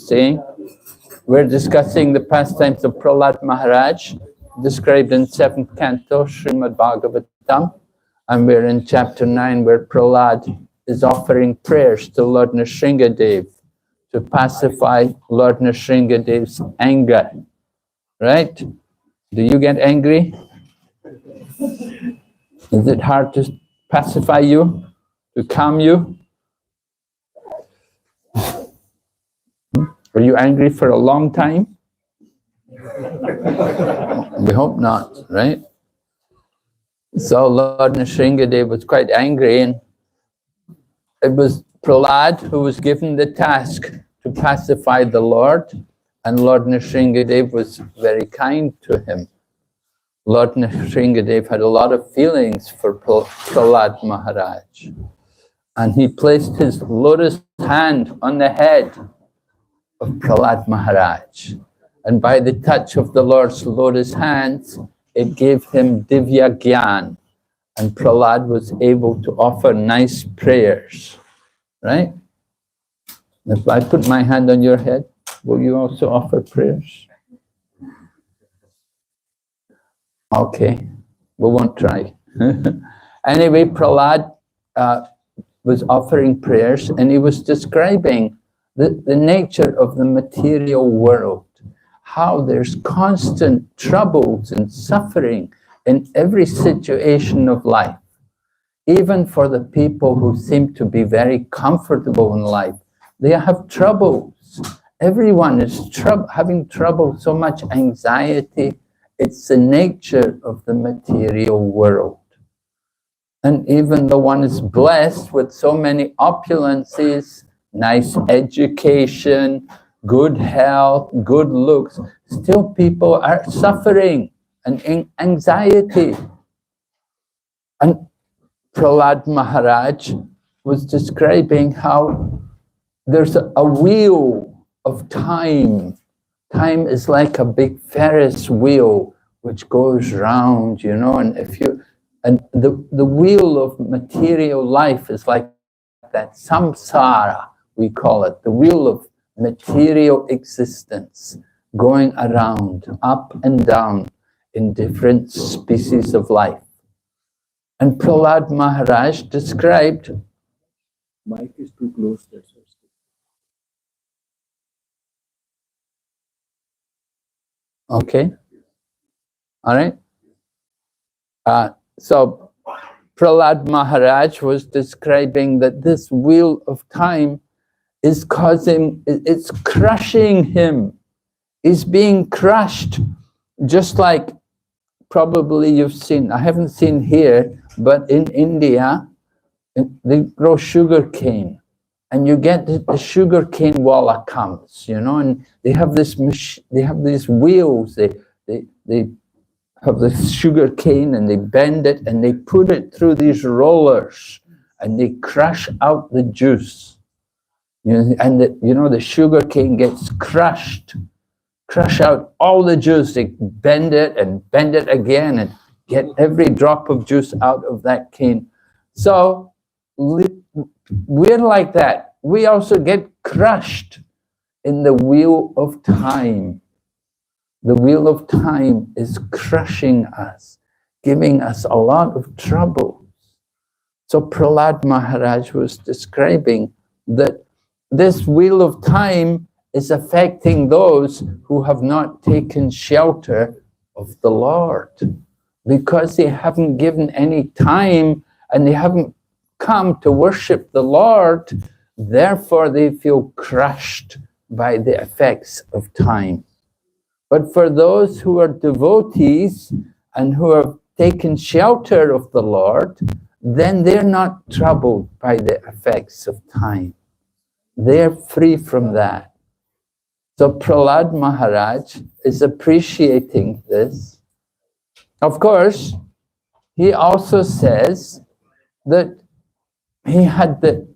saying. We're discussing the pastimes of Prahlad Maharaj, described in 7th canto, Srimad Bhagavatam, and we're in chapter 9, where Prahlad is offering prayers to Lord Nrsingadev to pacify Lord Nrsingadev's anger. Right? Do you get angry? Is it hard to pacify you, to calm you? Were you angry for a long time? We hope not, right? So Lord Nrsingadev was quite angry, and it was Prahlad who was given the task to pacify the Lord, and Lord Nrsingadev was very kind to him. Lord Nrsingadev had a lot of feelings for Prahlad Maharaj, and he placed his lotus hand on the head of Prahlad Maharaj, and by the touch of the Lord's lotus hands, it gave him Divya Gyan, and Prahlad was able to offer nice prayers, right? If I put my hand on your head, will you also offer prayers? Okay, we won't try. Anyway, Prahlad was offering prayers, and he was describing the nature of the material world, how there's constant troubles and suffering in every situation of life. Even for the people who seem to be very comfortable in life, they have troubles. Everyone is having trouble, so much anxiety. It's the nature of the material world. And even though one is blessed with so many opulences, nice education, good health, good looks, still people are suffering and in anxiety. And Prahlad Maharaj was describing how there's a wheel of time. Time is like a big Ferris wheel which goes round, you know, and the wheel of material life is like that samsara, we call it, the wheel of material existence going around, up and down in different species of life. And Prahlad Maharaj described... Mic is too close, that's why. Okay. All right. So Prahlad Maharaj was describing that this wheel of time is causing, it's crushing him. He's being crushed, just like probably you've seen, I haven't seen here, but in India, they grow sugar cane. And you get the sugar cane walla comes, you know, and they have this they have these wheels, they have the sugar cane and they bend it and they put it through these rollers and they crush out the juice. You know, and the sugar cane gets crushed, crush out all the juice, they bend it again and get every drop of juice out of that cane. So we're like that. We also get crushed in the wheel of time. The wheel of time is crushing us, giving us a lot of troubles. So Prahlad Maharaj was describing that this wheel of time is affecting those who have not taken shelter of the Lord, because they haven't given any time and they haven't come to worship the Lord. Therefore, they feel crushed by the effects of time. But for those who are devotees and who have taken shelter of the Lord, then they're not troubled by the effects of time. They're free from that. So Prahlad Maharaj is appreciating this. Of course, he also says that he had the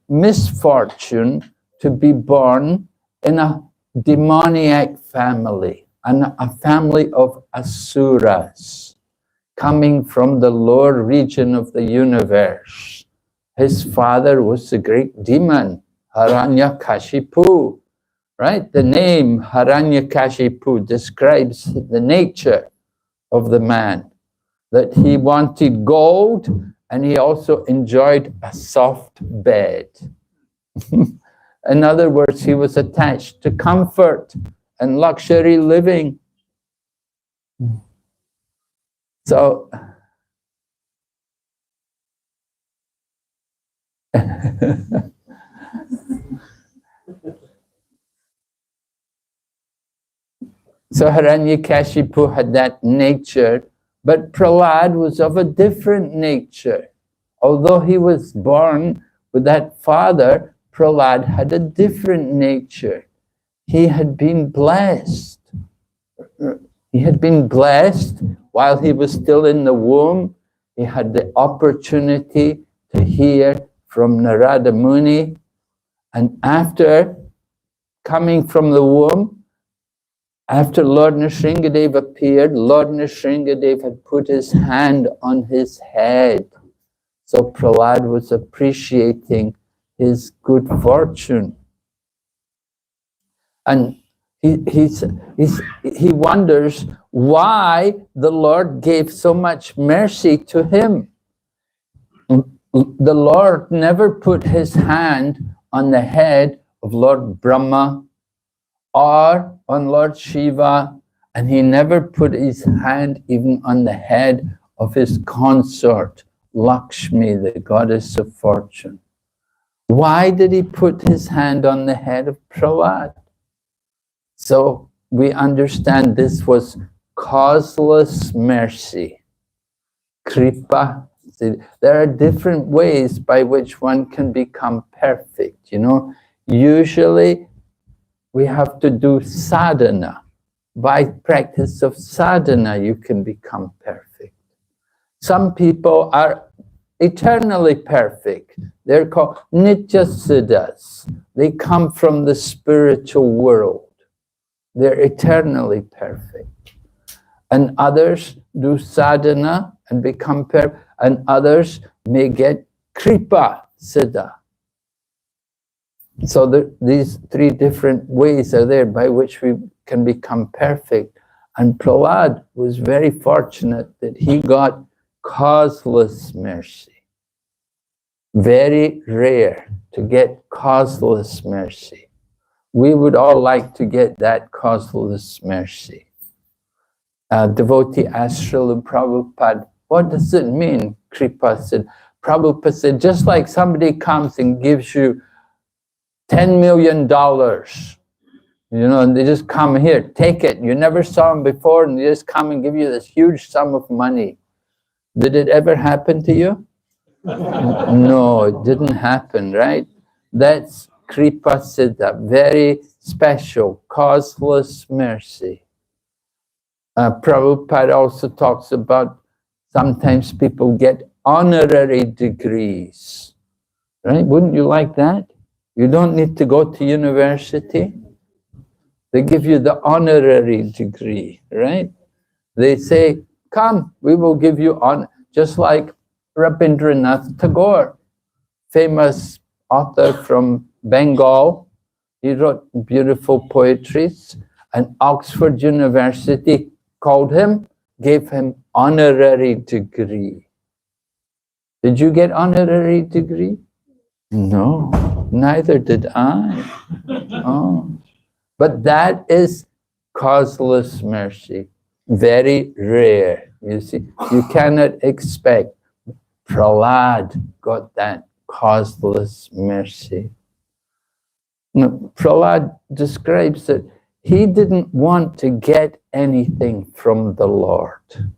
misfortune to be born in a demoniac family, and a family of asuras coming from the lower region of the universe. His father was the great demon, Hiranyakashipu, right? The name Hiranyakashipu describes the nature of the man, that he wanted gold and he also enjoyed a soft bed. In other words, he was attached to comfort and luxury living. So, so Hiranyakashipu had that nature, but Prahlad was of a different nature. Although he was born with that father, Prahlad had a different nature. He had been blessed. He had been blessed while he was still in the womb. He had the opportunity to hear from Narada Muni. And after coming from the womb, after Lord Nrsingadev appeared, Lord Nrsingadev had put his hand on his head. So Prahlad was appreciating his good fortune. And he wonders why the Lord gave so much mercy to him. The Lord never put his hand on the head of Lord Brahma or on Lord Shiva, and he never put his hand even on the head of his consort, Lakshmi, the goddess of fortune. Why did he put his hand on the head of Prahlad? So we understand this was causeless mercy, kripa. There are different ways by which one can become perfect, you know. Usually we have to do sadhana. By practice of sadhana, you can become perfect. Some people are eternally perfect. They're called nityasiddhas. They come from the spiritual world. They're eternally perfect. And others do sadhana and become perfect, and others may get kripa siddha. So these three different ways are there by which we can become perfect. And Prahlad was very fortunate that he got causeless mercy. Very rare to get causeless mercy. We would all like to get that causeless mercy. Devotee asked Srila Prabhupada, what does it mean? Kripa said, Prabhupada said, just like somebody comes and gives you $10 million, you know, and they just come here, take it. You never saw them before, and they just come and give you this huge sum of money. Did it ever happen to you? No, it didn't happen, right? That's Kripa Siddha, very special, causeless mercy. Prabhupada also talks about sometimes people get honorary degrees, right? Wouldn't you like that? You don't need to go to university. They give you the honorary degree, right? They say, come, we will give you honor. Just like Rabindranath Tagore, famous author from Bengal. He wrote beautiful poetries, and Oxford University called him, gave him honorary degree. Did you get honorary degree? No, neither did I. Oh. But that is causeless mercy, very rare. You see, you cannot expect. Prahlad got that causeless mercy. Now, Prahlad describes that he didn't want to get anything from the Lord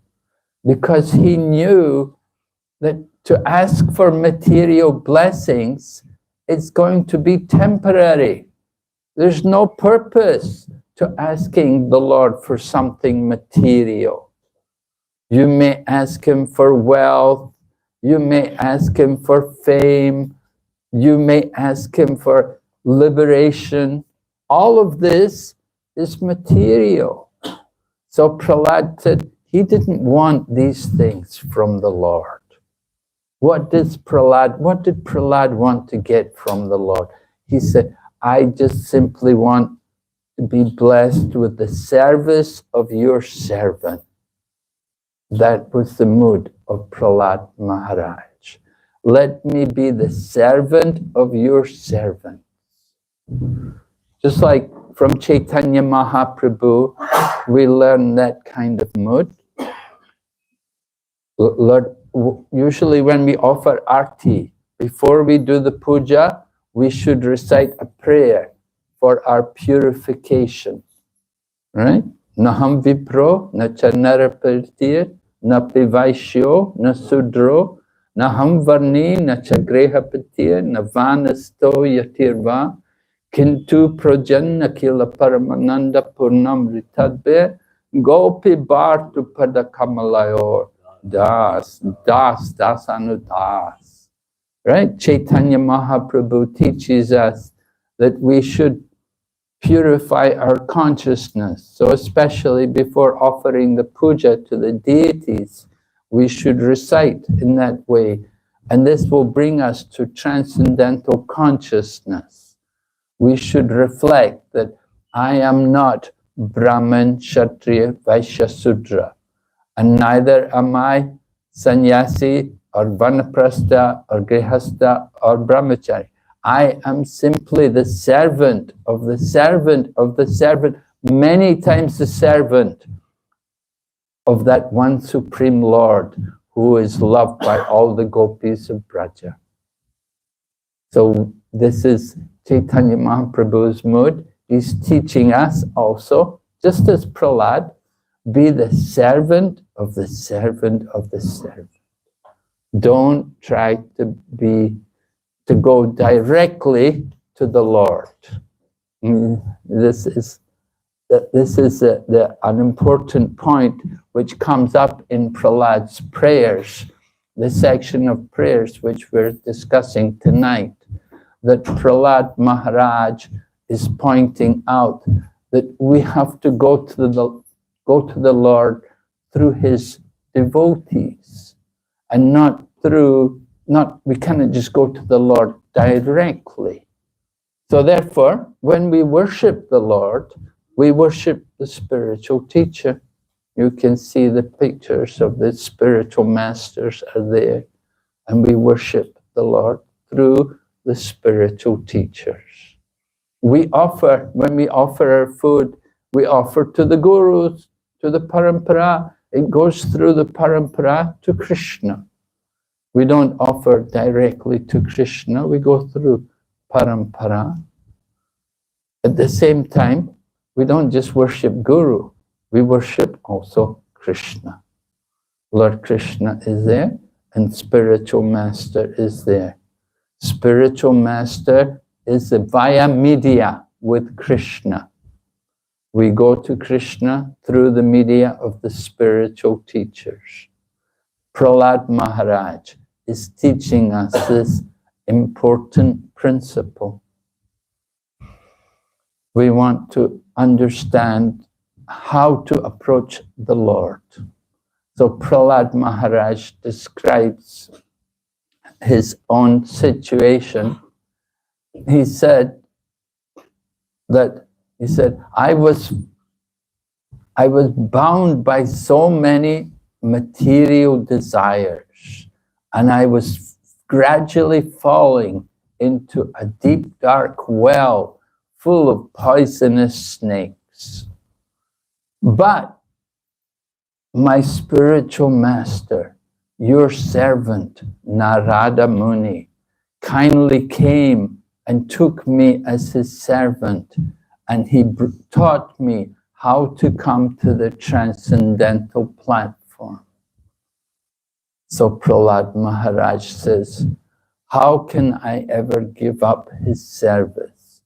because he knew that to ask for material blessings, it's going to be temporary. There's no purpose to asking the Lord for something material. You may ask him for wealth, you may ask him for fame, you may ask him for liberation. All of this is material. So Prahlad said he didn't want these things from the Lord. What did Prahlad want to get from the Lord? He said, I just simply want to be blessed with the service of your servant. That was the mood of Prahlad Maharaj. Let me be the servant of your servant. Just like from Chaitanya Mahaprabhu, we learn that kind of mood. Lord, usually when we offer arti, before we do the puja, we should recite a prayer for our purification. Right? Naham vipro, na chanarapatir, na pivaishyo, na sudro, naham varni, na chagrehapatir, na vanasto yatirva, kintu projanna kila paramananda purnam ritadbe, gopi bhartu padakamalayor, das anudas. Right? Chaitanya Mahaprabhu teaches us that we should purify our consciousness. So especially before offering the puja to the deities, we should recite in that way. And this will bring us to transcendental consciousness. We should reflect that I am not Brahman, Kshatriya, Vaishya, Sudra, and neither am I sannyasi or vanaprastha or grihastha or brahmachari. I am simply the servant of the servant of the servant, many times the servant of that one Supreme Lord who is loved by all the gopis of Braja. So this is Chaitanya Mahaprabhu's mood. He's teaching us also, just as Prahlad, be the servant of the servant of the servant. Don't try to go directly to the Lord. This is an important point which comes up in Prahlad's prayers, the section of prayers which we're discussing tonight, that Prahlad Maharaj is pointing out that we have to go to the Lord through his devotees, and we cannot just go to the Lord directly. So therefore, when we worship the Lord, we worship the spiritual teacher. You can see the pictures of the spiritual masters are there, and we worship the Lord through the spiritual teachers. When we offer our food, we offer to the gurus, to the parampara. It goes through the parampara to Krishna. We don't offer directly to Krishna, we go through parampara. At the same time, we don't just worship Guru, we worship also Krishna. Lord Krishna is there, and spiritual master is there. Spiritual master is via media with Krishna. We go to Krishna through the media of the spiritual teachers. Prahlad Maharaj is teaching us this important principle. We want to understand how to approach the Lord. So Prahlad Maharaj describes his own situation. He said, I was bound by so many material desires, and I was gradually falling into a deep, dark well full of poisonous snakes. But my spiritual master, your servant, Narada Muni, kindly came and took me as his servant, and he taught me how to come to the transcendental platform. So Prahlad Maharaj says, how can I ever give up his service?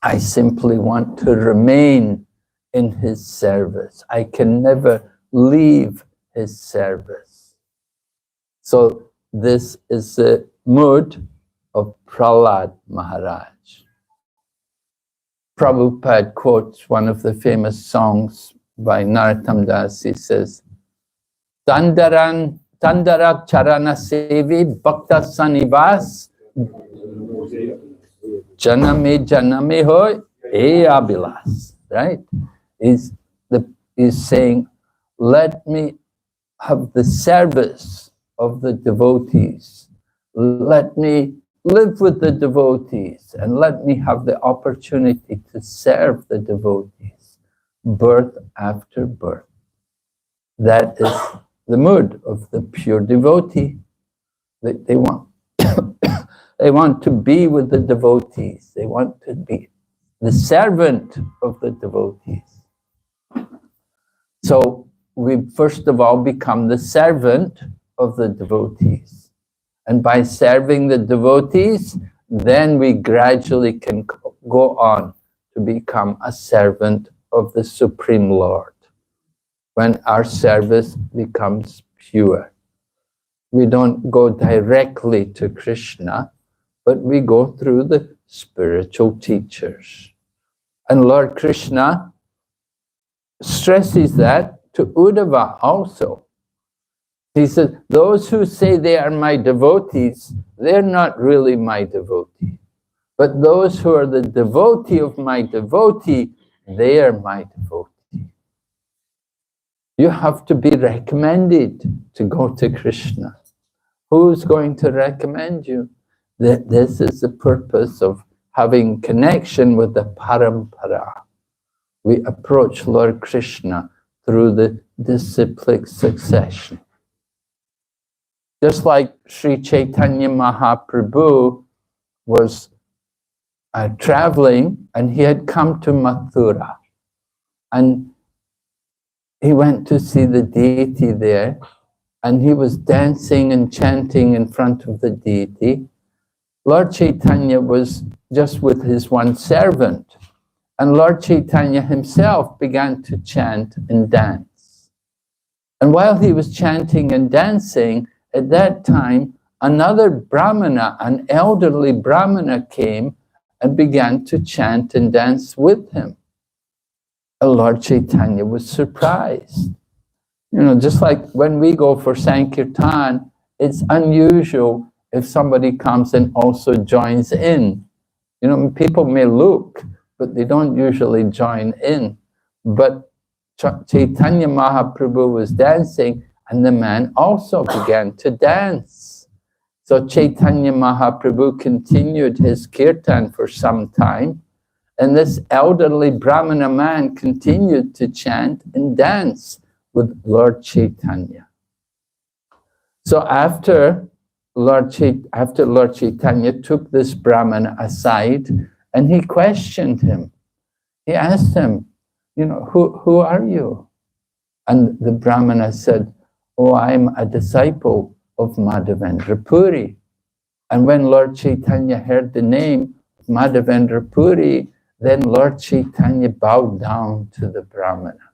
I simply want to remain in his service. I can never leave his service. So this is the mood of Prahlad Maharaj. Prabhupada quotes one of the famous songs by Narottam Das. He says, Tandara charana sevi bhakta sanivas janame janame hoy Abhilas, right? Is saying, let me have the service of the devotees. Let me live with the devotees and let me have the opportunity to serve the devotees, birth after birth. That is the mood of the pure devotee. They want they want to be with the devotees. They want to be the servant of the devotees. So we first of all become the servant of the devotees. And by serving the devotees, then we gradually can go on to become a servant of the Supreme Lord. When our service becomes pure. We don't go directly to Krishna, but we go through the spiritual teachers. And Lord Krishna stresses that to Uddhava also. He says, those who say they are my devotees, they're not really my devotee. But those who are the devotee of my devotee, they are my devotee. You have to be recommended to go to Krishna. Who's going to recommend you? This is the purpose of having connection with the parampara. We approach Lord Krishna through the disciplic succession. Just like Sri Chaitanya Mahaprabhu was traveling and he had come to Mathura and he went to see the deity there and he was dancing and chanting in front of the deity. Lord Chaitanya was just with his one servant, and Lord Chaitanya himself began to chant and dance. And while he was chanting and dancing, at that time, another Brahmana, an elderly Brahmana, came and began to chant and dance with him. And Lord Chaitanya was surprised. You know, just like when we go for Sankirtan, it's unusual if somebody comes and also joins in. You know, people may look, but they don't usually join in. But Chaitanya Mahaprabhu was dancing, and the man also began to dance. So Chaitanya Mahaprabhu continued his kirtan for some time, and this elderly Brahmana man continued to chant and dance with Lord Chaitanya. So after Lord Chaitanya took this Brahmana aside and he questioned him. He asked him, you know, who are you? And the Brahmana said, oh, I'm a disciple of Madhavendra Puri. And when Lord Chaitanya heard the name of Madhavendra Puri, then Lord Chaitanya bowed down to the Brahmana.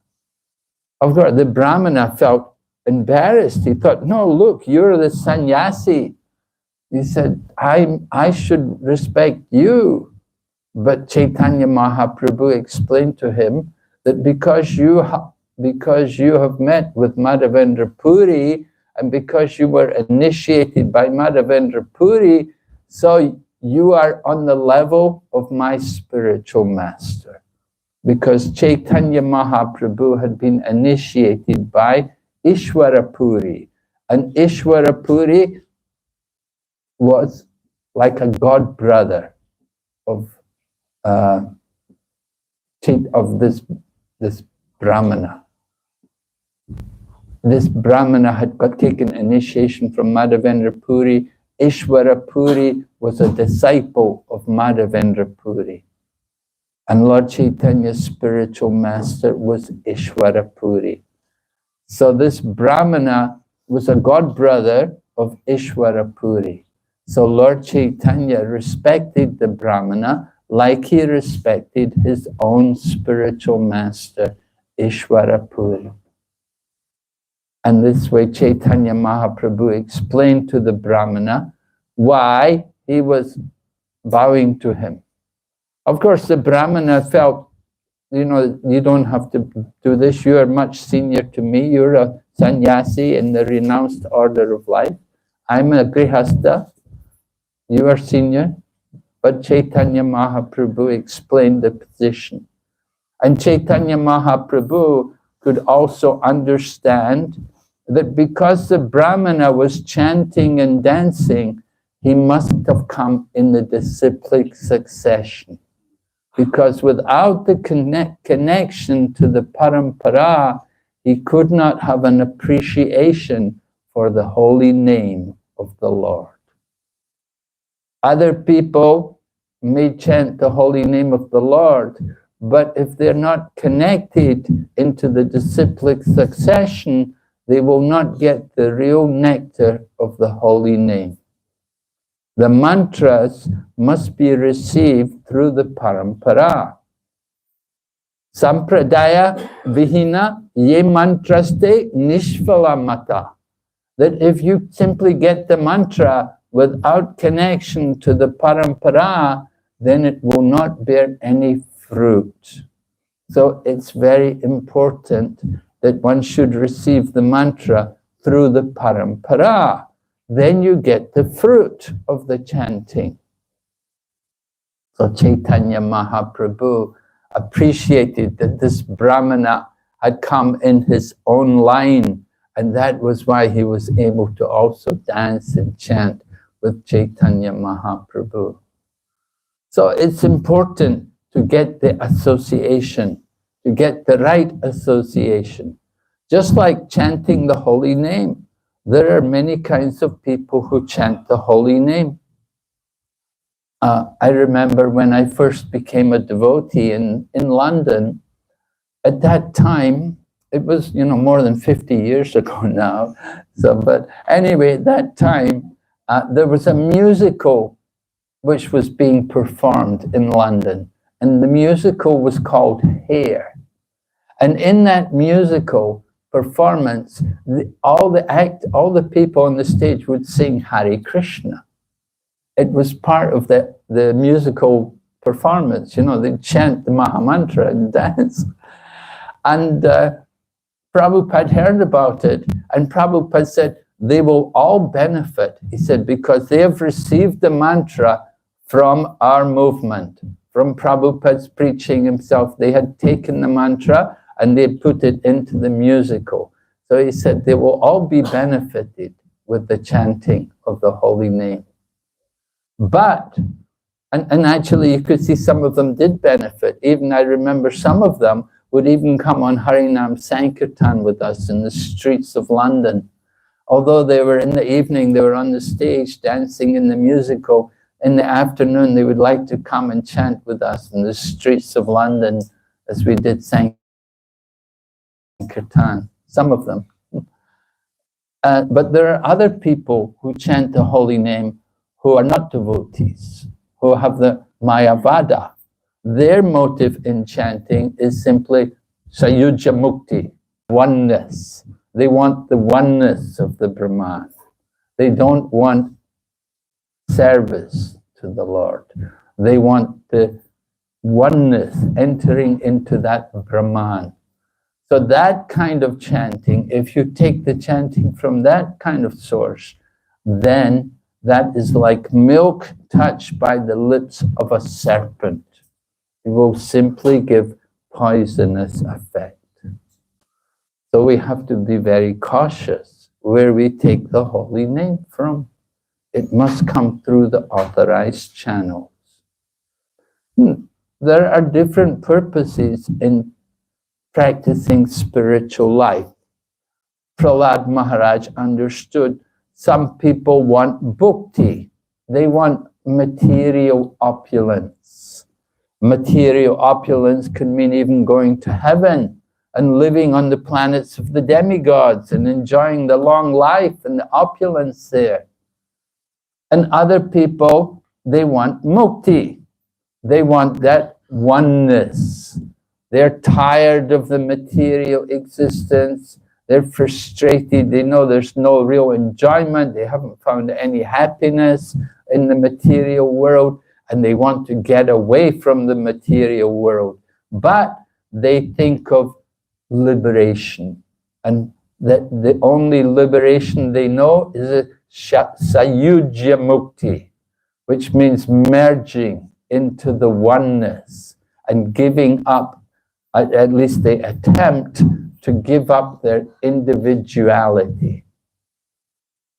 Of course, the Brahmana felt embarrassed. He thought, no, look, you're the sannyasi. He said, I should respect you. But Chaitanya Mahaprabhu explained to him that because you have met with Madhavendra Puri and because you were initiated by Madhavendra Puri, so you are on the level of my spiritual master. Because Chaitanya Mahaprabhu had been initiated by Ishwara Puri. And Ishwara Puri was like a god brother of this Brahmana. This Brahmana had taken initiation from Madhavendra Puri. Ishwara Puri was a disciple of Madhavendra Puri. And Lord Chaitanya's spiritual master was Ishwara Puri. So this Brahmana was a god brother of Ishwara Puri. So Lord Chaitanya respected the Brahmana like he respected his own spiritual master, Ishwara Puri. And this way Chaitanya Mahaprabhu explained to the Brahmana why he was bowing to him. Of course, the Brahmana felt, you know, you don't have to do this. You are much senior to me. You're a sannyasi in the renounced order of life. I'm a grihastha. You are senior. but Chaitanya Mahaprabhu explained the position. And Chaitanya Mahaprabhu could also understand that because the Brahmana was chanting and dancing, he must have come in the disciplic succession. Because without the connection to the parampara, he could not have an appreciation for the holy name of the Lord. Other people may chant the holy name of the Lord, but if they're not connected into the disciplic succession, they will not get the real nectar of the holy name. The mantras must be received through the parampara. Sampradaya vihina ye mantraste nishvala mata. That if you simply get the mantra without connection to the parampara, then it will not bear any fruit. So it's very important that one should receive the mantra through the parampara. Then you get the fruit of the chanting. So Chaitanya Mahaprabhu appreciated that this Brahmana had come in his own line, and that was why he was able to also dance and chant with Chaitanya Mahaprabhu. So it's important to get the association, to get the right association. Just like chanting the holy name, there are many kinds of people who chant the holy name. I remember when I first became a devotee in London, at that time, it was, more than 50 years ago now. So, but anyway, at that time, there was a musical which was being performed in London. And the musical was called Hair. And in that musical performance, all the people on the stage would sing Hare Krishna. It was part of the musical performance. They'd chant the Mahamantra and dance. And Prabhupada heard about it, and Prabhupada said, they will all benefit, he said, because they have received the mantra from our movement, from Prabhupada's preaching himself. They had taken the mantra and they put it into the musical. So he said, they will all be benefited with the chanting of the holy name. But, and actually you could see some of them did benefit. Even I remember some of them would even come on Harinam Sankirtan with us in the streets of London. Although they were in the evening, they were on the stage dancing in the musical. In the afternoon, they would like to come and chant with us in the streets of London as we did Sankirtan, some of them. But there are other people who chant the holy name who are not devotees, who have the Mayavada. Their motive in chanting is simply Sayuja Mukti, oneness. They want the oneness of the Brahman. They don't want service to the Lord. They want the oneness, entering into that Brahman. So that kind of chanting, if you take the chanting from that kind of source, then that is like milk touched by the lips of a serpent. It will simply give poisonous effect. So we have to be very cautious where we take the holy name from. It must come through the authorized channels. There are different purposes in practicing spiritual life. Prahlad Maharaj understood some people want bhukti. They want material opulence. Material opulence can mean even going to heaven and living on the planets of the demigods and enjoying the long life and the opulence there. And other people, they want mukti. They want that oneness. They're tired of the material existence. They're frustrated. They know there's no real enjoyment. They haven't found any happiness in the material world, and they want to get away from the material world. But they think of liberation, and that the only liberation they know is a sayujya mukti, which means merging into the oneness and giving up, at least they attempt to give up their individuality.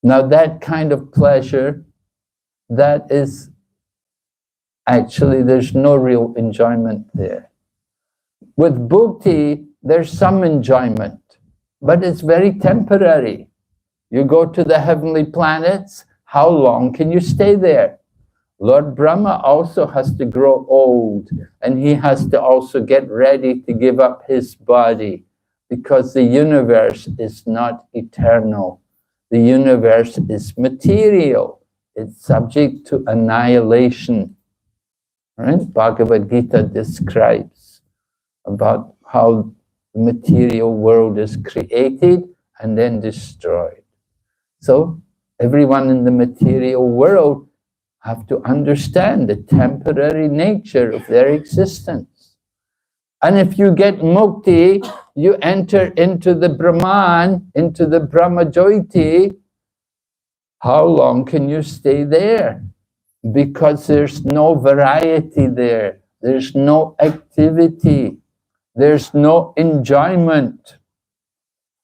Now that kind of pleasure, that is actually, there's no real enjoyment there. With bhakti, there's some enjoyment, but it's very temporary. You go to the heavenly planets, how long can you stay there? Lord Brahma also has to grow old, and he has to also get ready to give up his body, because the universe is not eternal. The universe is material. It's subject to annihilation. Right? Bhagavad Gita describes about how the material world is created and then destroyed. So everyone in the material world have to understand the temporary nature of their existence. And if you get mukti, you enter into the Brahman, into the Brahmajyoti. How long can you stay there? Because there's no variety there. There's no activity. There's no enjoyment.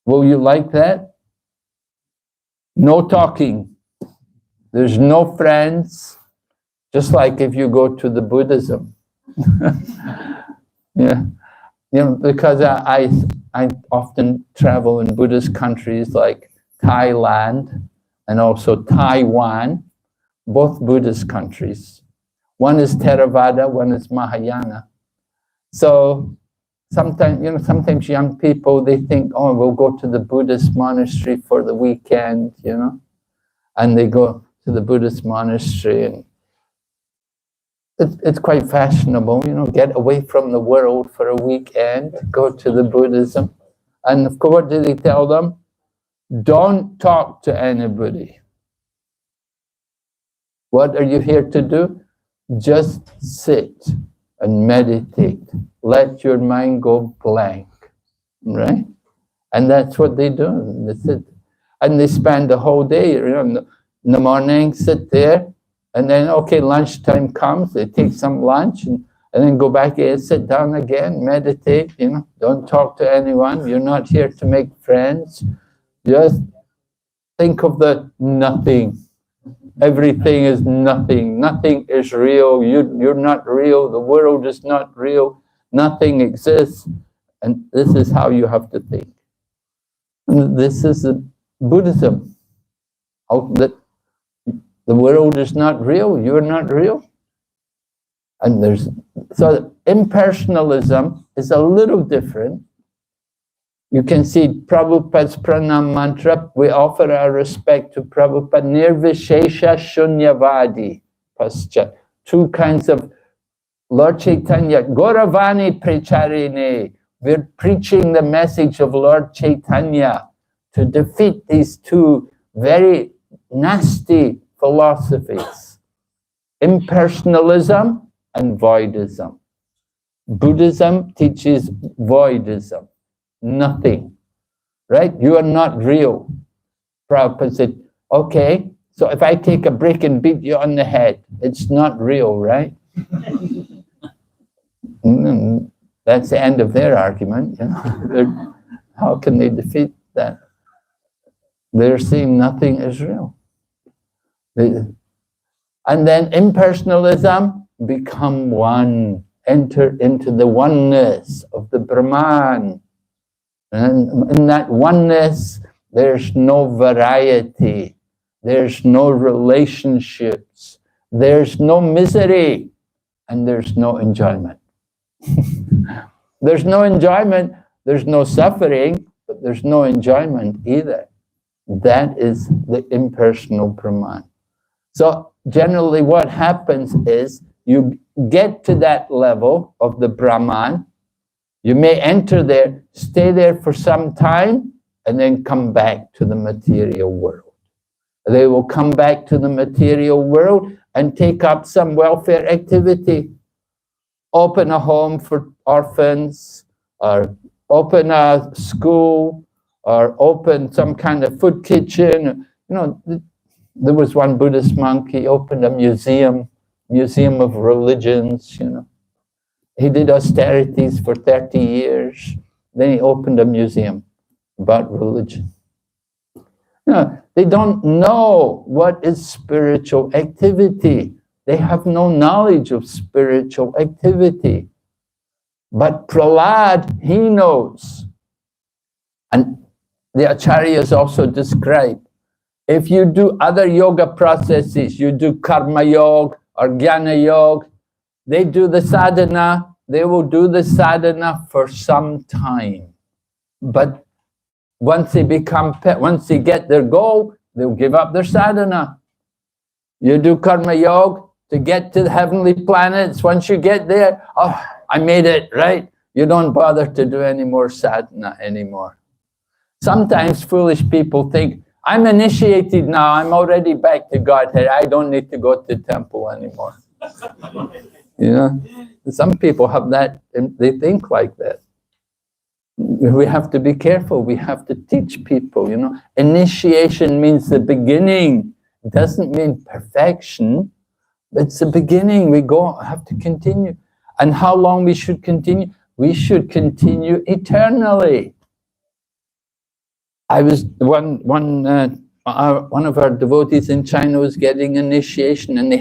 Will you like that? No talking. There's no friends. Just like if you go to the Buddhism. Yeah. You know, because I often travel in Buddhist countries like Thailand and also Taiwan, both Buddhist countries. One is Theravada, one is Mahayana. So sometimes young people, they think, oh, we'll go to the Buddhist monastery for the weekend, you know, and they go to the Buddhist monastery, and it's quite fashionable, you know, get away from the world for a weekend, go to the Buddhism. And of course, what do they tell them? Don't talk to anybody. What are you here to do? Just sit and meditate. Let your mind go blank, right? And that's what they do. They sit. And they spend the whole day, you know, in the morning, sit there, and then, okay, lunchtime comes, they take some lunch, and then go back and sit down again, meditate, you know, don't talk to anyone. You're not here to make friends. Just think of the nothing. Everything is nothing. Nothing is real. You're not real. The world is not real. Nothing exists. And this is how you have to think. And this is Buddhism. That the world is not real. You're not real. And so impersonalism is a little different. You can see Prabhupada's pranam mantra. We offer our respect to Prabhupada. Nirvishesha Shunyavadi Paschat. Two kinds of Lord Chaitanya. Gauravani Pracharine. We're preaching the message of Lord Chaitanya to defeat these two very nasty philosophies. Impersonalism and voidism. Buddhism teaches voidism. Nothing, right? You are not real. Prabhupada said, okay, so if I take a brick and beat you on the head, it's not real, right? That's the end of their argument. You know? How can they defeat that? They're saying nothing is real. And then impersonalism, become one, enter into the oneness of the Brahman. And in that oneness, there's no variety, there's no relationships, there's no misery, and there's no enjoyment. There's no enjoyment, there's no suffering, but there's no enjoyment either. That is the impersonal Brahman. So generally what happens is you get to that level of the Brahman. You may enter there, stay there for some time, and then come back to the material world. They will come back to the material world and take up some welfare activity. Open a home for orphans, or open a school, or open some kind of food kitchen. You know, There was one Buddhist monk, he opened a museum of religions, you know. He did austerities for 30 years. Then he opened a museum about religion. You know, they don't know what is spiritual activity. They have no knowledge of spiritual activity. But Prahlad, he knows. And the Acharyas also describe, if you do other yoga processes, you do karma yoga or jnana yoga, they do the sadhana, they will do the sadhana for some time. But once they get their goal, they'll give up their sadhana. You do karma yoga to get to the heavenly planets. Once you get there, oh, I made it, right? You don't bother to do any more sadhana anymore. Sometimes foolish people think, I'm initiated now, I'm already back to Godhead, I don't need to go to the temple anymore. You know, some people have that, they think like that. We have to be careful, we have to teach people, you know. Initiation means the beginning, it doesn't mean perfection, it's the beginning, we have to continue. And how long we should continue? We should continue eternally. I was one of our devotees in China was getting initiation, and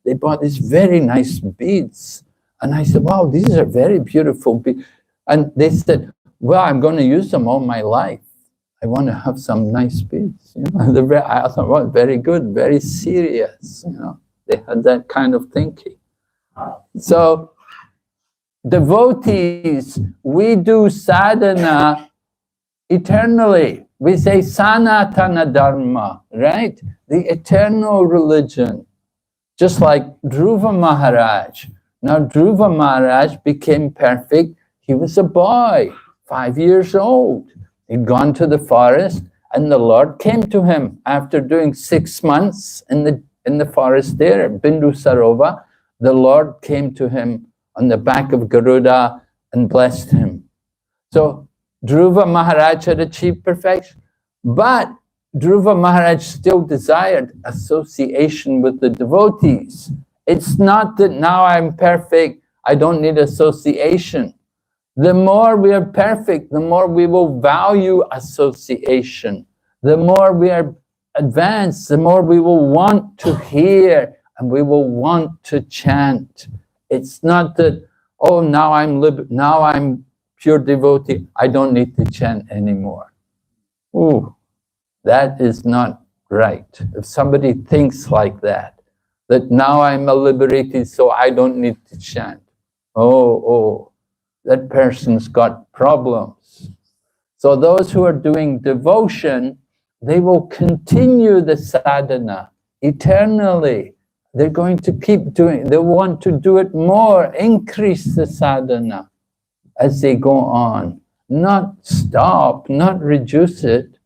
they bought these very nice beads, and I said, "Wow, these are very beautiful beads." And they said, "Well, I'm going to use them all my life. I want to have some nice beads." You know, I thought, "Well, very good, very serious." You know, they had that kind of thinking. So, devotees, we do sadhana eternally. We say Sanatana Dharma, right? The eternal religion. Just like Dhruva Maharaj. Now Dhruva Maharaj became perfect. He was a boy, 5 years old. He'd gone to the forest and the Lord came to him after doing 6 months in the forest there at Bindu Sarova. The Lord came to him on the back of Garuda and blessed him. So Dhruva Maharaj had achieved perfection, but Dhruva Maharaj still desired association with the devotees. It's not that now I'm perfect, I don't need association. The more we are perfect, the more we will value association. The more we are advanced, the more we will want to hear and we will want to chant. It's not that, oh, now I'm pure devotee, I don't need to chant anymore. Ooh, that is not right. If somebody thinks like that now I'm a liberated, so I don't need to chant. Oh, that person's got problems. So those who are doing devotion, they will continue the sadhana eternally. They're going to keep doing, they want to do it more, increase the sadhana as they go on, not stop, not reduce it.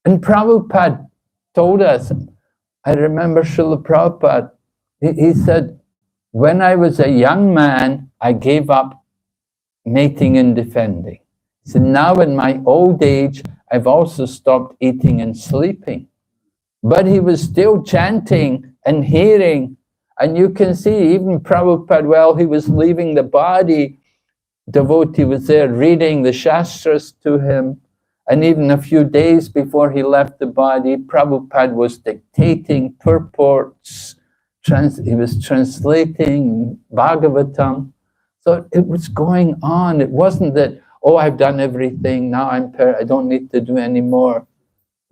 And Prabhupada told us, I remember Srila Prabhupada, he said, when I was a young man, I gave up mating and defending. He said, now in my old age, I've also stopped eating and sleeping. But he was still chanting and hearing. And you can see, even Prabhupada, while he was leaving the body, devotee was there reading the Shastras to him. And even a few days before he left the body, Prabhupada was dictating purports. He was translating Bhagavatam. So it was going on. It wasn't that, oh, I've done everything, now I don't need to do any more.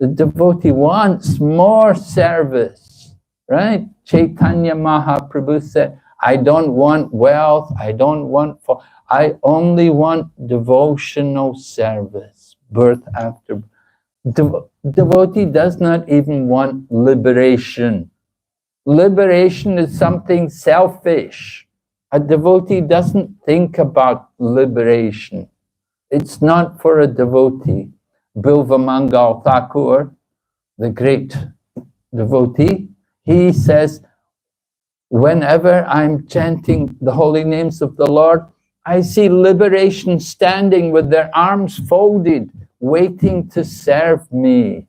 The devotee wants more service, right? Chaitanya Mahaprabhu said, I don't want wealth, I only want devotional service, birth after. Devotee does not even want liberation. Liberation is something selfish. A devotee doesn't think about liberation. It's not for a devotee. Bilva Mangal Thakur, the great devotee, he says, whenever I'm chanting the holy names of the Lord, I see liberation standing with their arms folded, waiting to serve me.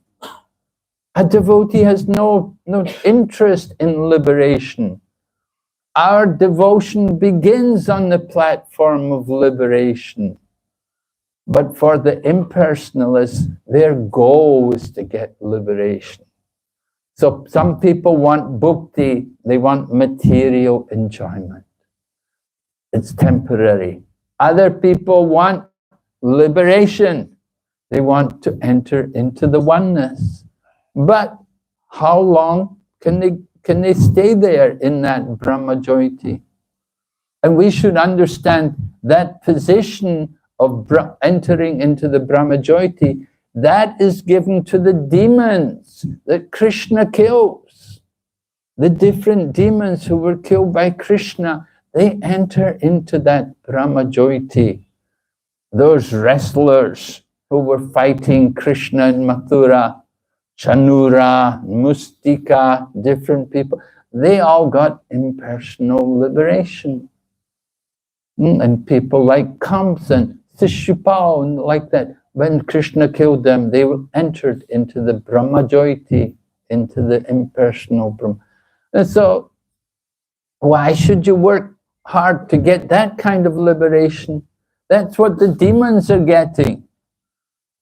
A devotee has no interest in liberation. Our devotion begins on the platform of liberation. But for the impersonalists, their goal is to get liberation. So some people want bhukti, they want material enjoyment. It's temporary. Other people want liberation. They want to enter into the oneness. But how long can they stay there in that Brahma-jyoti? And we should understand that position of entering into the Brahma-jyoti, that is given to the demons that Krishna kills. The different demons who were killed by Krishna, they enter into that Brahma-jyoti. Those wrestlers who were fighting Krishna in Mathura, Chanura, Mustika, different people, they all got impersonal liberation. And people like Kamsa, Shishupal, and like that, when Krishna killed them, they entered into the Brahma-jyoti, into the impersonal Brahma. And so, why should you work hard to get that kind of liberation? That's what the demons are getting.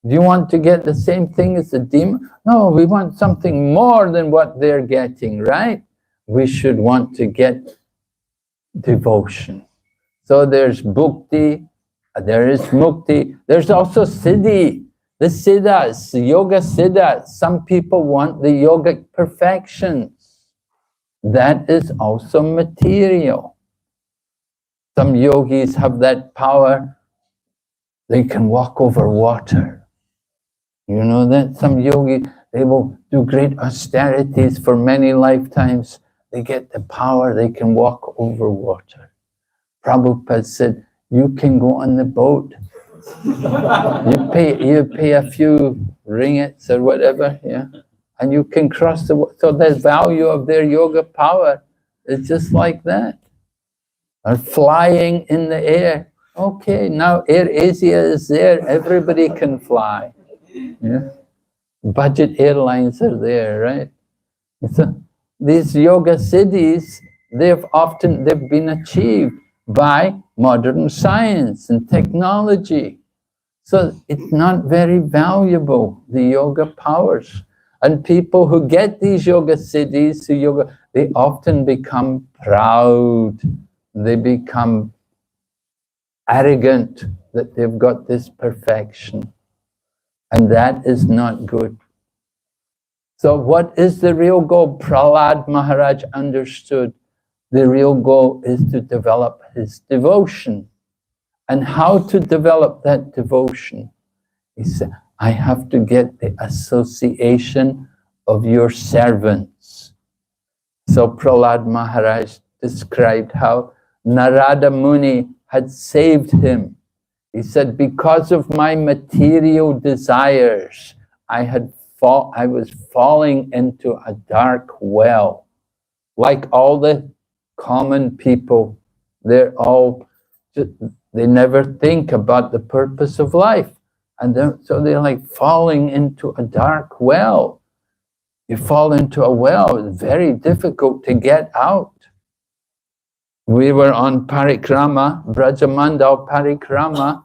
Do you want to get the same thing as the demon? No, we want something more than what they're getting, right? We should want to get devotion. So there's bhukti, there is mukti, there's also siddhi, the siddhas, the yoga siddhas. Some people want the yogic perfections. That is also material. Some yogis have that power, they can walk over water. You know that? Some yogis, they will do great austerities for many lifetimes. They get the power, they can walk over water. Prabhupada said, you can go on the boat. you pay a few ringgits or whatever, yeah, and you can cross the water. So the value of their yoga power is just like that. Or flying in the air. Okay, now Air Asia is there, everybody can fly. Yeah. Budget airlines are there, right? So these yoga siddhis, they've been achieved by modern science and technology. So it's not very valuable, the yoga powers. And people who get these yoga siddhis, they often become proud. They become arrogant that they've got this perfection. And that is not good. So what is the real goal? Prahlad Maharaj understood the real goal is to develop his devotion. And how to develop that devotion? He said, I have to get the association of your servants. So Prahlad Maharaj described how Narada Muni had saved him. He said, because of my material desires, I was falling into a dark well. Like all the common people, they never think about the purpose of life. And so they're like falling into a dark well. You fall into a well, it's very difficult to get out. We were on parikrama, Brajamandal parikrama,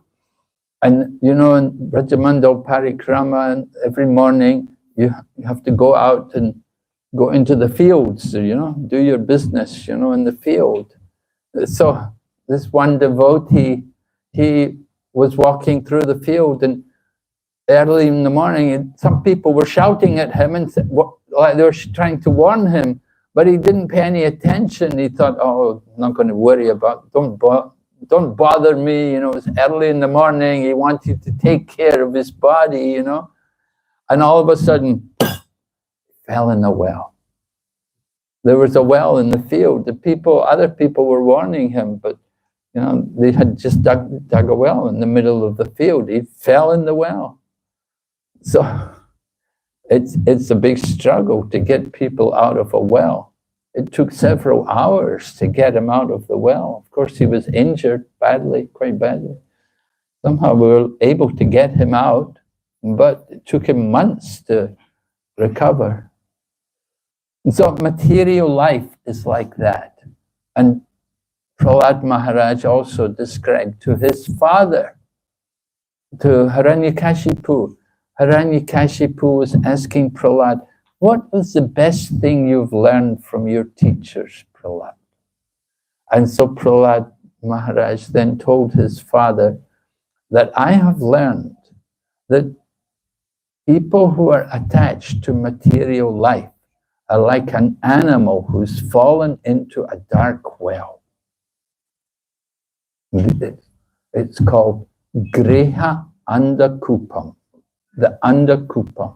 and you know, in Brajamandal parikrama, every morning you have to go out and go into the fields, you know, do your business, you know, in the field. So this one devotee, he was walking through the field, and early in the morning, some people were shouting at him and said, like they were trying to warn him, but he didn't pay any attention. He thought, oh, I'm not going to worry about, don't bother me, you know, it's early in the morning, he wanted to take care of his body, you know. And all of a sudden, fell in a well. There was a well in the field. Other people were warning him, but you know, they had just dug a well in the middle of the field. He fell in the well. So it's a big struggle to get people out of a well. It took several hours to get him out of the well. Of course, he was injured badly, quite badly. Somehow we were able to get him out, but it took him months to recover. So material life is like that. And Prahlad Maharaj also described to his father, to Hiranyakashipu. Hiranyakashipu was asking Prahlad, what was the best thing you've learned from your teachers, Prahlad? And so Prahlad Maharaj then told his father that I have learned that people who are attached to material life are like an animal who's fallen into a dark well. It's called Greha Andakupam, the Andakupam.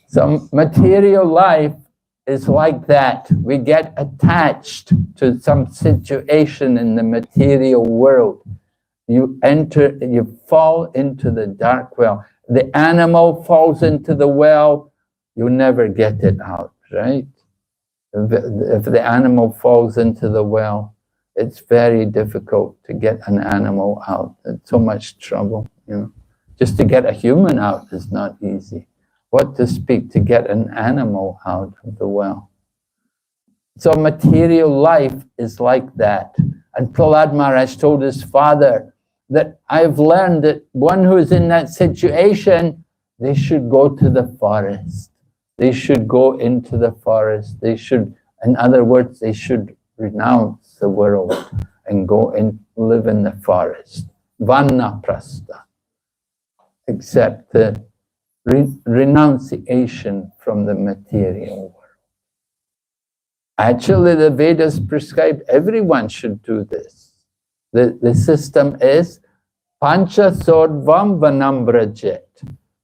So material life is like that. We get attached to some situation in the material world. You fall into the dark well. The animal falls into the well, you never get it out, right? If the animal falls into the well, it's very difficult to get an animal out. It's so much trouble, you know. Just to get a human out is not easy. What to speak to get an animal out of the well? So material life is like that. And Prahlad Maharaj told his father that I've learned that one who is in that situation, they should go to the forest. They should go into the forest. They should, in other words, they should renounce the world and go and live in the forest. Vanaprastha. Accept the renunciation from the material world. Actually, the Vedas prescribe everyone should do this. The system is Pancha Sordvam Vanam Brajet.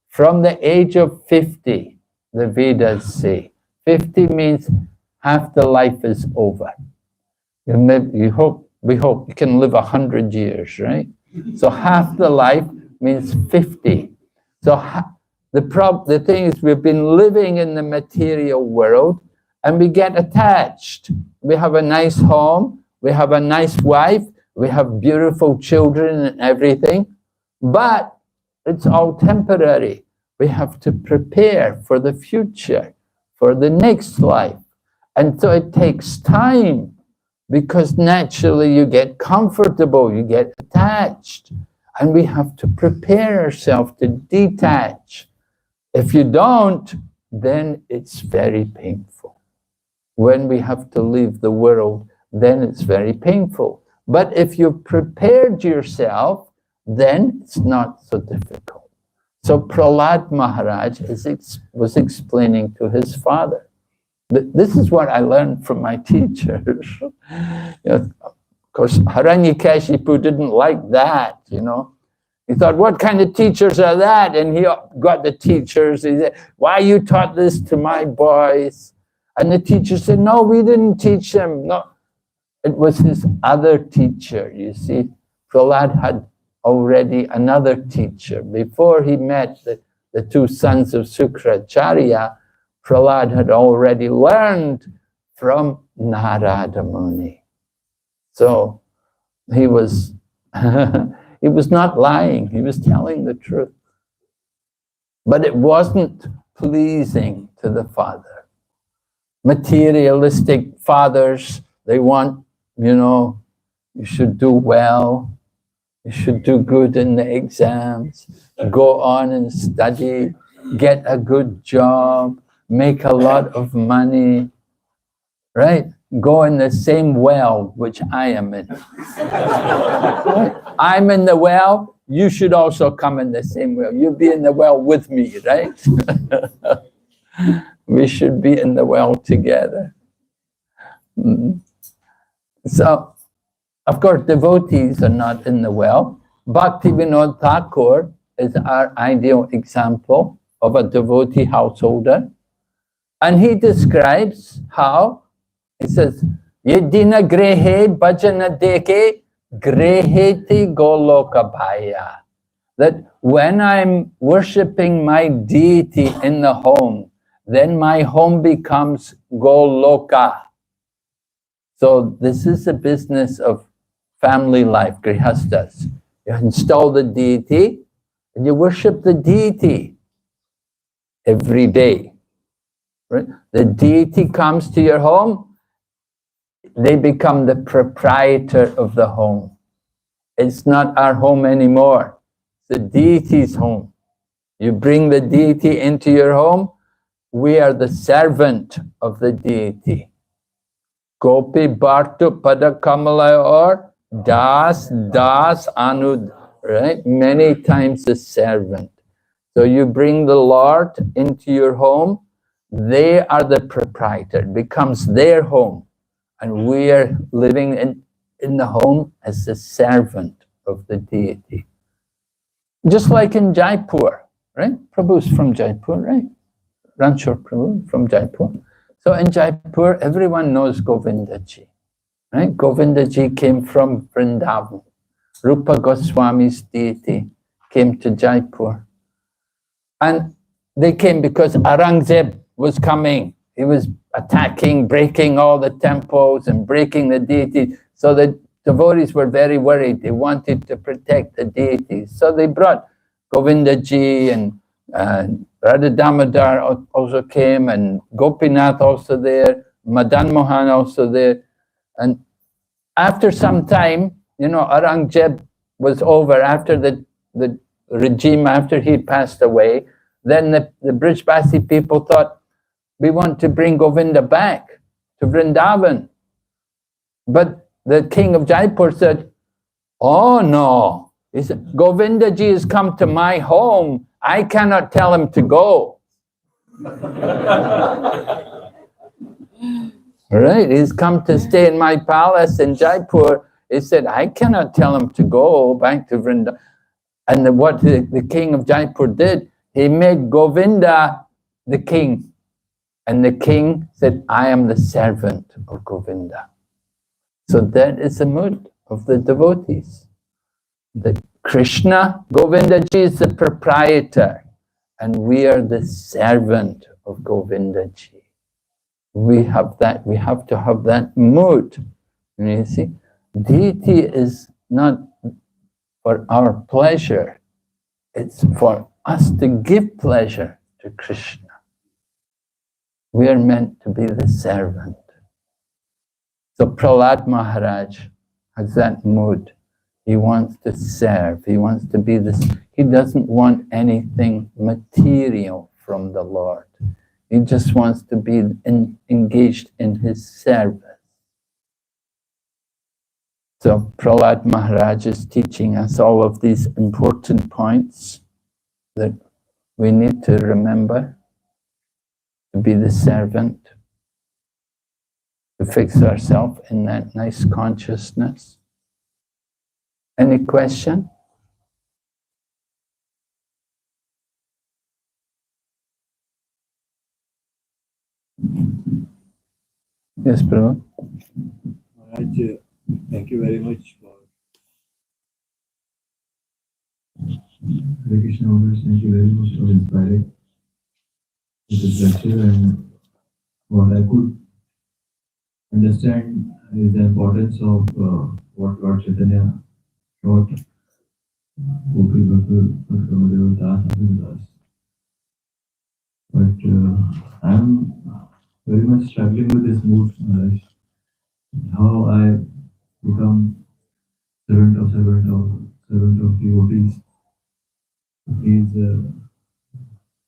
From the age of 50, the Vedas say, 50 means half the life is over. We hope you can live 100 years, right? So half the life means 50. So the thing is, we've been living in the material world and we get attached. We have a nice home, we have a nice wife, we have beautiful children and everything, but it's all temporary. We have to prepare for the future, for the next life. And so it takes time, because naturally you get comfortable, you get attached, and we have to prepare ourselves to detach. If you don't, then it's very painful. When we have to leave the world, then it's very painful. But if you've prepared yourself, then it's not so difficult. So Prahlad Maharaj was explaining to his father. This is what I learned from my teachers. Of course, Hiranyakashipu didn't like that, you know. He thought, what kind of teachers are that? And he got the teachers. He said, why you taught this to my boys? And the teacher said, no, we didn't teach them. No, it was his other teacher, you see. Prahlad had already another teacher. Before he met the two sons of Sukracharya, Prahlad had already learned from Narada Muni. So he was, he was not lying, he was telling the truth. But it wasn't pleasing to the father. Materialistic fathers, they want, you know, you should do well, you should do good in the exams, go on and study, get a good job, make a lot of money, right? Go in the same well which I am in. Right? I'm in the well, you should also come in the same well. You'll be in the well with me, right? We should be in the well together. So, of course, devotees are not in the well. Bhaktivinoda Thakur is our ideal example of a devotee householder. And he describes how, he says, Yedina grehe bhajana deke greheti goloka bhaya. That when I'm worshipping my deity in the home, then my home becomes goloka. So this is the business of family life, grihastas. You install the deity and you worship the deity every day. Right? The deity comes to your home, they become the proprietor of the home. It's not our home anymore. It's the deity's home. You bring the deity into your home, we are the servant of the deity. Gopi Bhartu Pada Kamala or Das Anud, right? Many times the servant. So you bring the Lord into your home, they are the proprietor, it becomes their home. And we are living in the home as the servant of the deity. Just like in Jaipur, right? Prabhu's from Jaipur, right? Ranchor Prabhu from Jaipur. So in Jaipur, everyone knows Govindaji, right? Govindaji came from Vrindavan. Rupa Goswami's deity came to Jaipur. And they came because Aurangzeb was coming. He was attacking, breaking all the temples and breaking the deity. So the devotees were very worried. They wanted to protect the deities. So they brought Govindaji and Radha Damodar also came, and Gopinath also there, Madan Mohan also there. And after some time, Aurangzeb was over. After the regime, after he passed away, then the Brijbasi people thought, we want to bring Govinda back to Vrindavan. But the king of Jaipur said, oh no, he said, Govindaji has come to my home. I cannot tell him to go. Right, he's come to stay in my palace in Jaipur. He said, I cannot tell him to go back to Vrindavan. And what the king of Jaipur did, he made Govinda the king. And the king said, I am the servant of Govinda. So that is the mood of the devotees. The Krishna, Govindaji is the proprietor, and we are the servant of Govindaji. We have to have that mood. And you see, deity is not for our pleasure, it's for us to give pleasure to Krishna. We are meant to be the servant. So Prahlad Maharaj has that mood. He wants to serve. He wants to be this. He doesn't want anything material from the Lord. He just wants to be engaged in his service. So Prahlad Maharaj is teaching us all of these important points that we need to remember, to be the servant, to fix ourselves in that nice consciousness. Any question? Yes, Prabhu. Maharaj, thank you very much for Hare Krishna, Maharaj, thank you very much for inspiring this lecture, and what I could understand is the importance of what Lord Chaitanya taught Gopi Bhakti Das. But I'm very much struggling with this mood, Maharaj. How I become servant of devotees. Please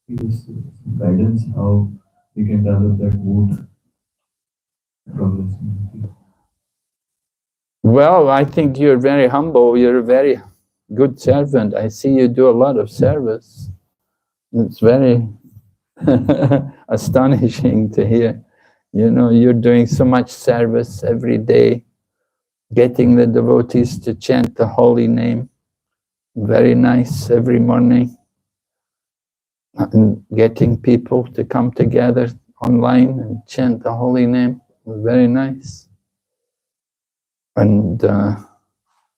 give us guidance how we can develop that mood. Progress. Well, I think you're very humble. You're a very good servant. I see you do a lot of service. It's very astonishing to hear. You're doing so much service every day, getting the devotees to chant the holy name. Very nice every morning. And getting people to come together online and chant the holy name. Very nice. And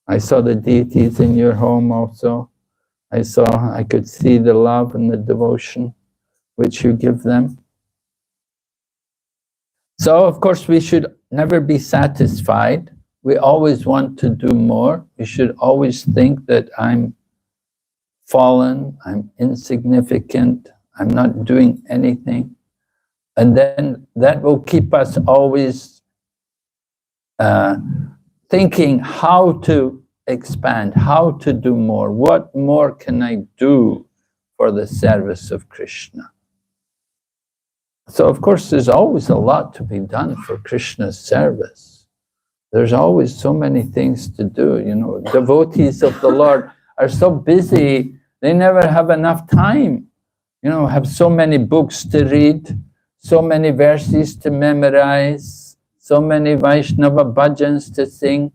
I saw the deities in your home also. I could see the love and the devotion which you give them. So, of course, we should never be satisfied. we always want to do more. We should always think that I'm fallen, I'm insignificant, I'm not doing anything. And then that will keep us always thinking how to expand, how to do more. What more can I do for the service of Krishna? So of course there's always a lot to be done for Krishna's service. There's always so many things to do, you know. Devotees of the Lord are so busy, they never have enough time. You know, have so many books to read, so many verses to memorize, so many Vaishnava bhajans to sing.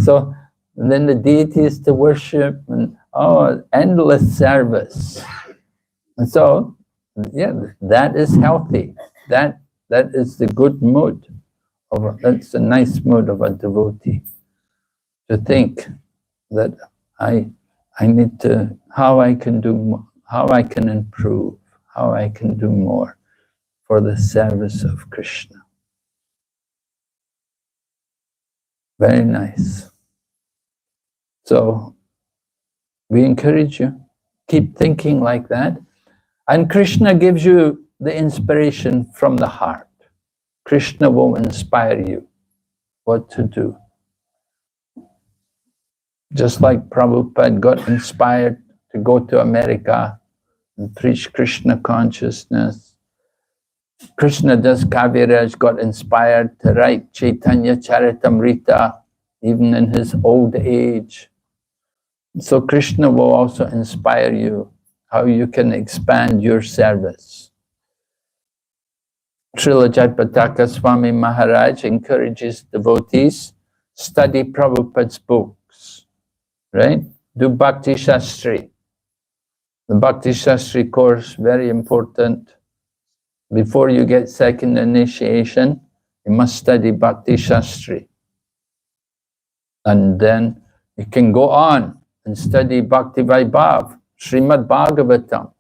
So then the deities to worship, and endless service. And so, yeah, that is healthy. That is the good mood. That's a nice mood of a devotee. To think that I need to, how I can do more, how I can improve, how I can do more for the service of Krishna. Very nice. So we encourage you, keep thinking like that. And Krishna gives you the inspiration from the heart. Krishna will inspire you what to do. Just like Prabhupada got inspired to go to America and preach Krishna consciousness. Krishna Das Kaviraj got inspired to write Chaitanya Charitamrita even in his old age. So Krishna will also inspire you how you can expand your service. Srila Jayapataka Swami Maharaj encourages devotees, study Prabhupada's books, right? Do Bhakti Shastri. The Bhakti Shastri course, very important. Before you get second initiation, you must study Bhakti Shastri. And then you can go on and study Bhakti Vaibhav, Srimad Bhagavatam.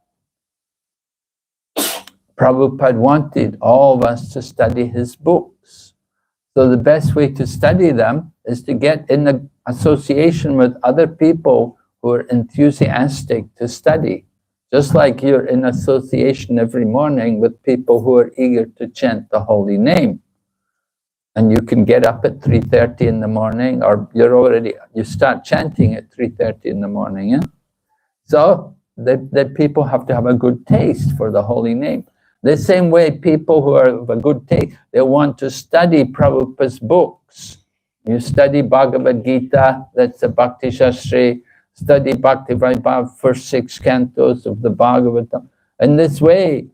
Prabhupada wanted all of us to study his books. So the best way to study them is to get in the association with other people who are enthusiastic to study. Just like you're in association every morning with people who are eager to chant the holy name. And you can get up at 3:30 in the morning, or you start chanting at 3:30 in the morning. Yeah? So the people have to have a good taste for the holy name. The same way people who are of a good taste, they want to study Prabhupada's books. You study Bhagavad Gita, that's the Bhakti Shastri, study Bhakti Vaibhav, first 6 cantos of the Bhagavatam. And this way,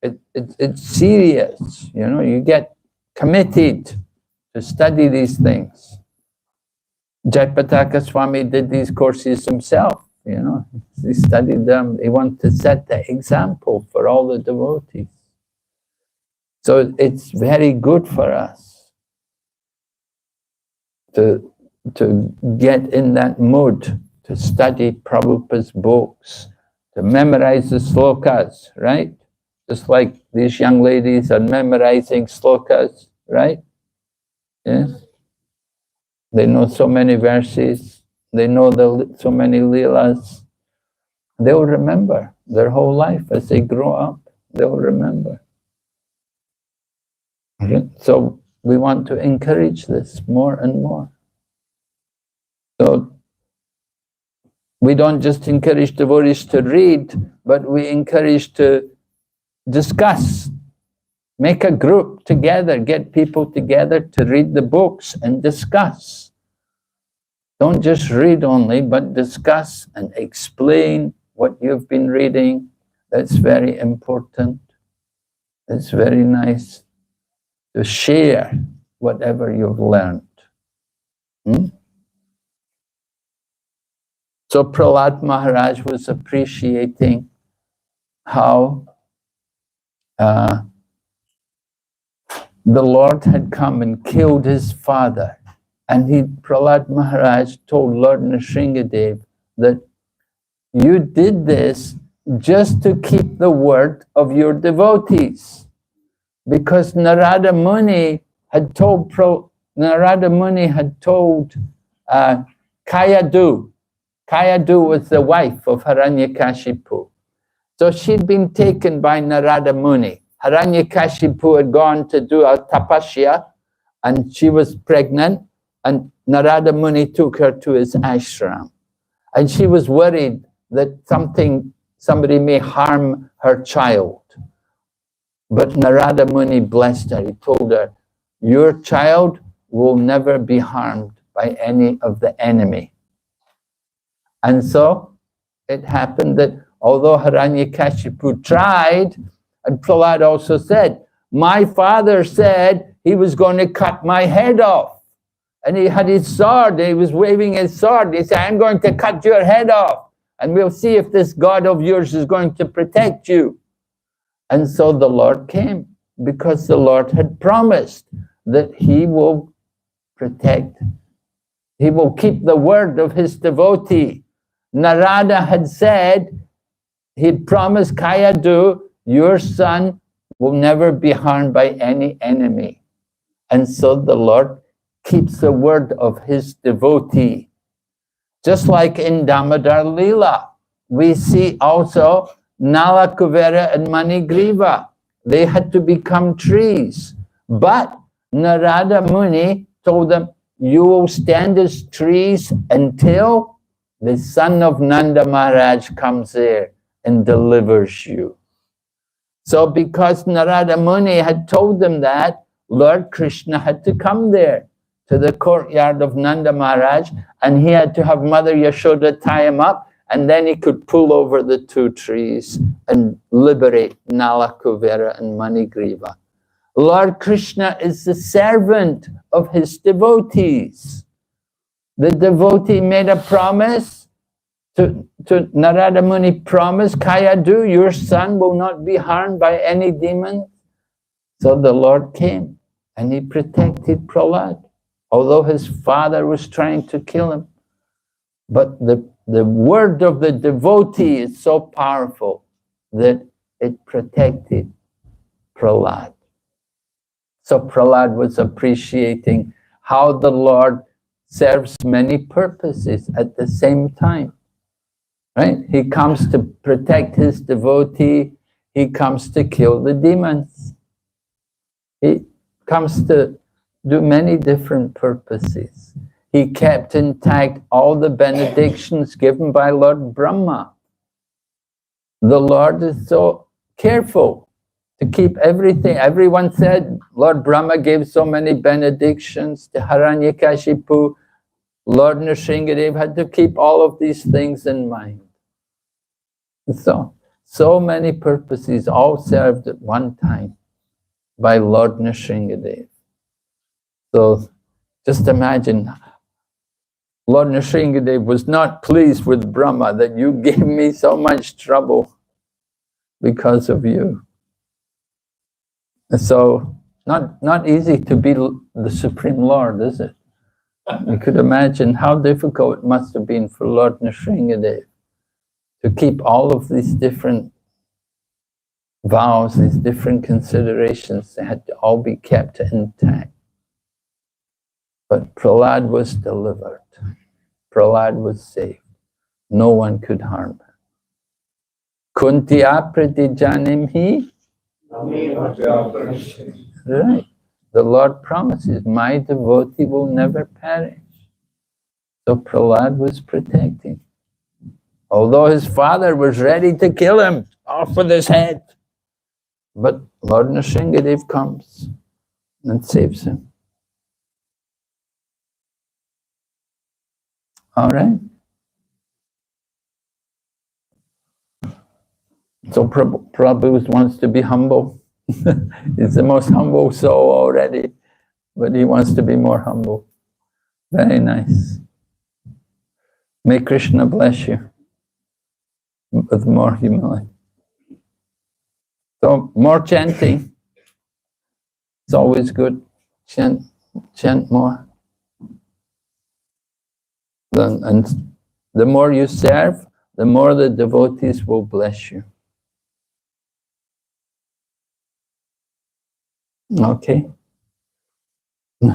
it's serious, you know, you get committed to study these things. Jayapataka Swami did these courses himself, you know, he studied them. He wanted to set the example for all the devotees. So it's very good for us to get in that mood, to study Prabhupada's books, to memorize the slokas, right? Just like these young ladies are memorizing slokas, right? Yes. They know so many verses, they know so many leelas. They'll remember their whole life as they grow up, they'll remember. Okay? So we want to encourage this more and more. So we don't just encourage devotees to read, but we encourage to discuss. Make a group together, get people together to read the books and discuss. Don't just read only, but discuss and explain what you've been reading. That's very important. It's very nice to share whatever you've learned. So Prahlad Maharaj was appreciating how the Lord had come and killed his father. And Prahlad Maharaj told Lord Nrsingadev that you did this just to keep the word of your devotees. Because Narada Muni had told Narada Muni had told Kayadu. Kayadu was the wife of Hiranyakashipu. So she'd been taken by Narada Muni. Hiranyakashipu had gone to do a tapasya, and she was pregnant, and Narada Muni took her to his ashram. And she was worried that somebody may harm her child. But Narada Muni blessed her. He told her, your child will never be harmed by any of the enemy. And so it happened that although Hiranyakashipu tried, and Prahlad also said, my father said he was going to cut my head off. And he had his sword, he was waving his sword. He said, I'm going to cut your head off. And we'll see if this God of yours is going to protect you. And so the Lord came, because the Lord had promised that he will protect, he will keep the word of his devotee. Narada had said, he'd promised Kayadu, your son will never be harmed by any enemy. And so the Lord keeps the word of his devotee. Just like in Damodar Leela, we see also Nala Kuvera and Manigriva. They had to become trees. But Narada Muni told them, you will stand as trees until the son of Nanda Maharaj comes there and delivers you. So because Narada Muni had told them that, Lord Krishna had to come there to the courtyard of Nanda Maharaj, and he had to have Mother Yashoda tie him up, and then he could pull over the two trees and liberate Nala Kuvera and Manigriva. Lord Krishna is the servant of his devotees. The devotee made a promise to Narada Muni, promise, Kayadu, your son will not be harmed by any demon. So the Lord came and he protected Prahlad, although his father was trying to kill him. But the word of the devotee is so powerful that it protected Prahlad. So Prahlad was appreciating how the Lord serves many purposes at the same time. Right? He comes to protect his devotee. He comes to kill the demons. He comes to do many different purposes. He kept intact all the benedictions given by Lord Brahma. The Lord is so careful to keep everything. Everyone said Lord Brahma gave so many benedictions to Hiranyakashipu. Lord Nrsingadev had to keep all of these things in mind. So many purposes, all served at one time by Lord Nrsingadev. So just imagine, Lord Nrsingadev was not pleased with Brahma that you gave me so much trouble because of you. So not easy to be the Supreme Lord, is it? You could imagine how difficult it must have been for Lord Nrsingadev to keep all of these different vows, these different considerations. They had to all be kept intact. But Prahlad was delivered. Prahlad was saved. No one could harm him. Kuntya pratijanimhi. Right. The Lord promises, my devotee will never perish. So Prahlad was protecting. Although his father was ready to kill him, off with his head. But Lord Nrsingadev comes and saves him. All right. So Prabhu wants to be humble. He's the most humble soul already, but he wants to be more humble. Very nice. May Krishna bless you with more humility. So more chanting. It's always good. Chant more. And the more you serve, the more the devotees will bless you. Okay. Thank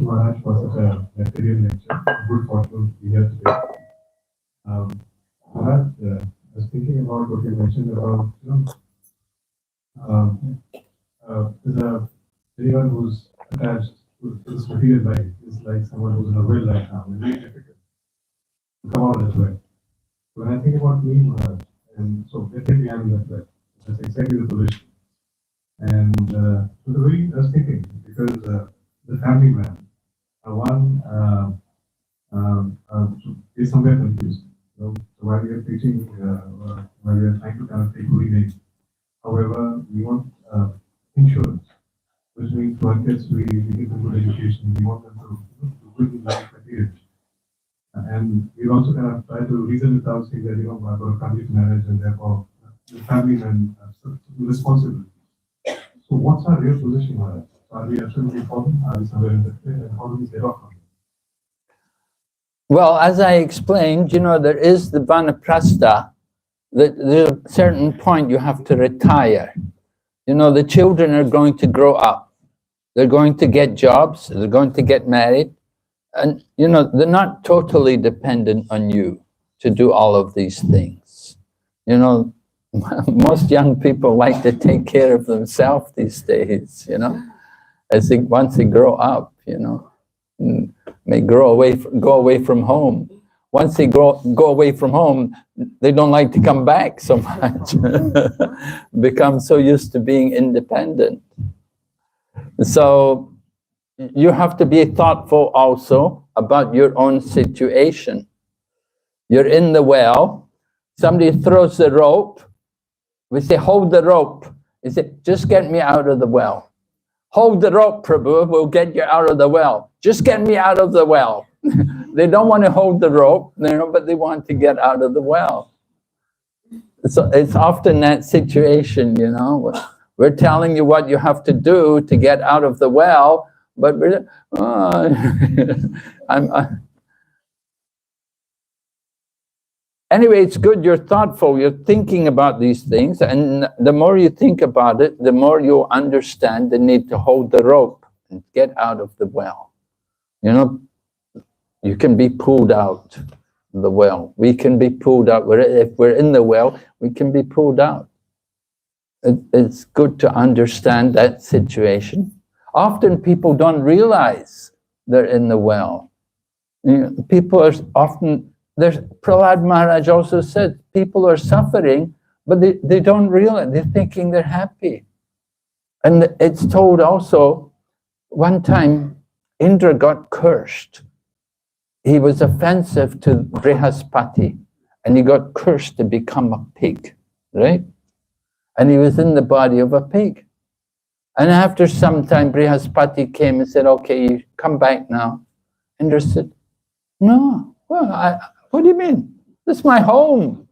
you, Maharaj, for such a material lecture. Good fortune to be here today. Maharaj, I was thinking about what you mentioned about, there's anyone who's attached to this material life is like someone who's in a well right now. It's very difficult to come out of that well. When I think about me, Maharaj, and so definitely I'm in that well. That's exactly the position. And so the way I was thinking, because the family man, one is somewhere confused. So while we are preaching, while we are trying to kind of take reading, however, we want insurance, which means to our kids, we give them good education, we want them to do good in life materials. And we also kind of try to reason it out, saying that, I've got a family to manage, and therefore the family man responsible. So what's our real position, Maharaj? Are we absolutely fallen? Are we somewhere in between? And how do we get off from it? Well, as I explained, there is the vanaprastha, that there's a certain point you have to retire. The children are going to grow up. They're going to get jobs. They're going to get married. And, they're not totally dependent on you to do all of these things. Most young people like to take care of themselves these days, once they grow up, may go away from home. Once they go away from home, they don't like to come back so much. Become so used to being independent. So you have to be thoughtful also about your own situation. You're in the well, somebody throws the rope, we say, hold the rope. He said, just get me out of the well. Hold the rope, Prabhu, we'll get you out of the well. Just get me out of the well. They don't want to hold the rope, but they want to get out of the well. So it's often that situation, We're telling you what you have to do to get out of the well, but we're, anyway, it's good you're thoughtful, you're thinking about these things, and the more you think about it, the more you'll understand the need to hold the rope and get out of the well. You can be pulled out of the well. We can be pulled out. If we're in the well, we can be pulled out. It's good to understand that situation. Often people don't realize they're in the well. People are often, Prahlad Maharaj also said, people are suffering, but they don't realize, they're thinking they're happy. And it's told also, one time, Indra got cursed. He was offensive to Brihaspati, and he got cursed to become a pig, right? And he was in the body of a pig. And after some time, Brihaspati came and said, okay, you come back now. Indra said, no, well, what do you mean? This is my home.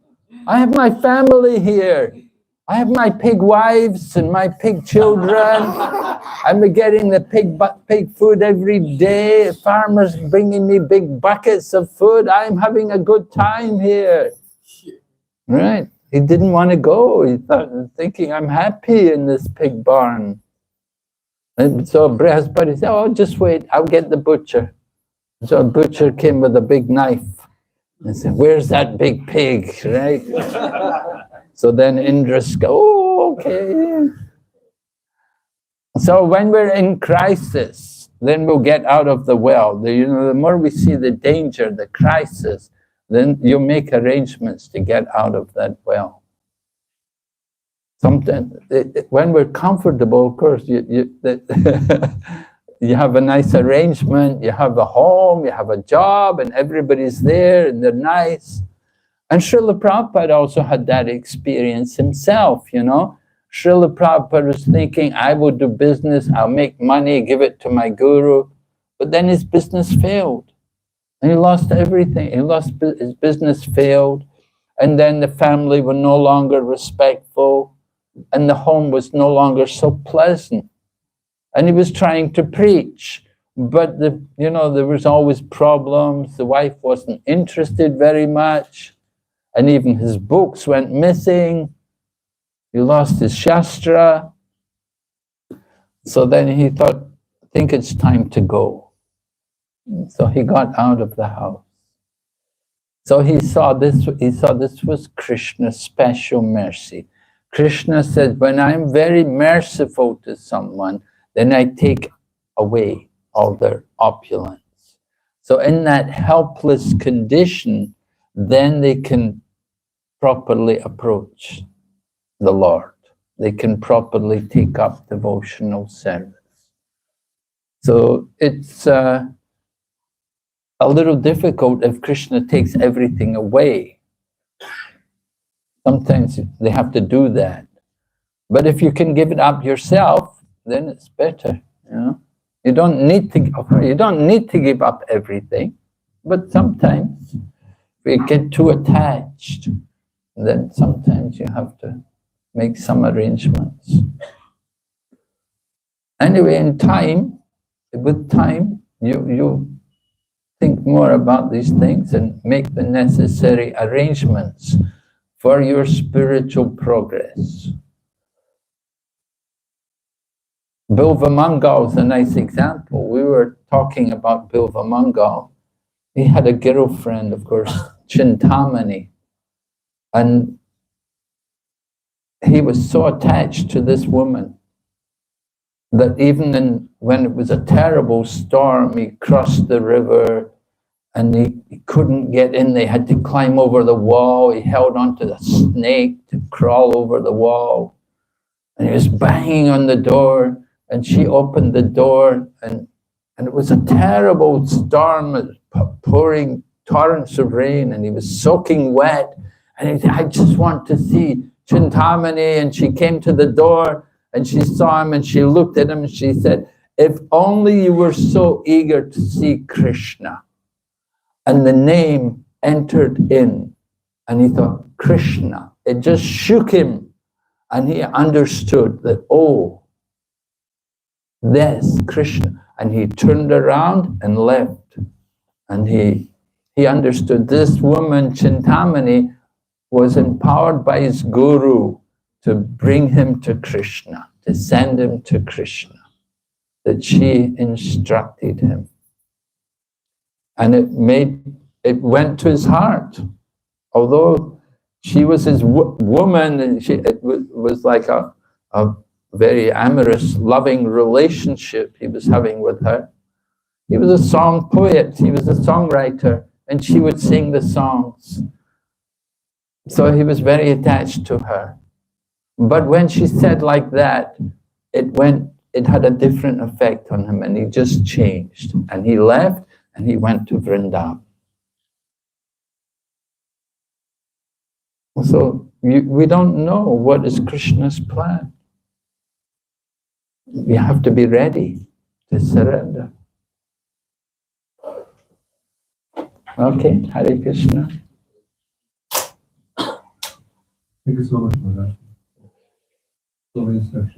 I have my family here. I have my pig wives and my pig children. I'm getting the pig food every day. Farmers bringing me big buckets of food. I'm having a good time here. Right? He didn't want to go. He thought, thinking, I'm happy in this pig barn. And so Brihaspati said, oh, just wait, I'll get the butcher. So a butcher came with a big knife and said, where's that big pig, right? So then Indra goes, oh, okay. So when we're in crisis, then we'll get out of the well. The more we see the danger, the crisis, then you make arrangements to get out of that well. Sometimes, when we're comfortable, of course, you have a nice arrangement, you have a home, you have a job, and everybody's there, and they're nice. And Srila Prabhupada also had that experience himself, Srila Prabhupada was thinking, I will do business, I'll make money, give it to my guru. But then his business failed. And he lost everything. His business failed. And then the family were no longer respectful. And the home was no longer so pleasant. And he was trying to preach. But there was always problems. The wife wasn't interested very much. And even his books went missing. he lost his Shastra. So then he thought, I think it's time to go. So he got out of the house. So he saw this was Krishna's special mercy. Krishna said, when I'm very merciful to someone, then I take away all their opulence. So in that helpless condition, then they can properly approach the Lord. They can properly take up devotional service. So it's a little difficult if Krishna takes everything away. Sometimes they have to do that. But if you can give it up yourself, then it's better. You know? You don't need to give up everything. But sometimes if you get too attached, then sometimes you have to make some arrangements. Anyway, with time, you think more about these things and make the necessary arrangements for your spiritual progress. Bilvamangal is a nice example. We were talking about Bilvamangal. He had a girlfriend, of course, Chintamani. And he was so attached to this woman that even when it was a terrible storm, he crossed the river and he couldn't get in. They had to climb over the wall. He held onto the snake to crawl over the wall. And he was banging on the door, and she opened the door, and it was a terrible storm, pouring torrents of rain, and he was soaking wet. And he said, I just want to see Chintamani. And she came to the door, and she saw him, and she looked at him, and she said, if only you were so eager to see Krishna. And the name entered in, and he thought, Krishna. It just shook him, and he understood that, oh, that's Krishna. And he turned around and left. And he understood this woman, Chintamani, was empowered by his guru to bring him to Krishna, to send him to Krishna, that she instructed him. And it went to his heart. Although she was his woman, and it was like a very amorous, loving relationship he was having with her. He was a song poet, he was a songwriter, and she would sing the songs. So he was very attached to her. But when she said like that, it had a different effect on him, and he just changed. And he left, and he went to Vrindavan. So we don't know what is Krishna's plan. We have to be ready to surrender. Okay, Hare Krishna. Thank you so much, Maharaj. So many instructions.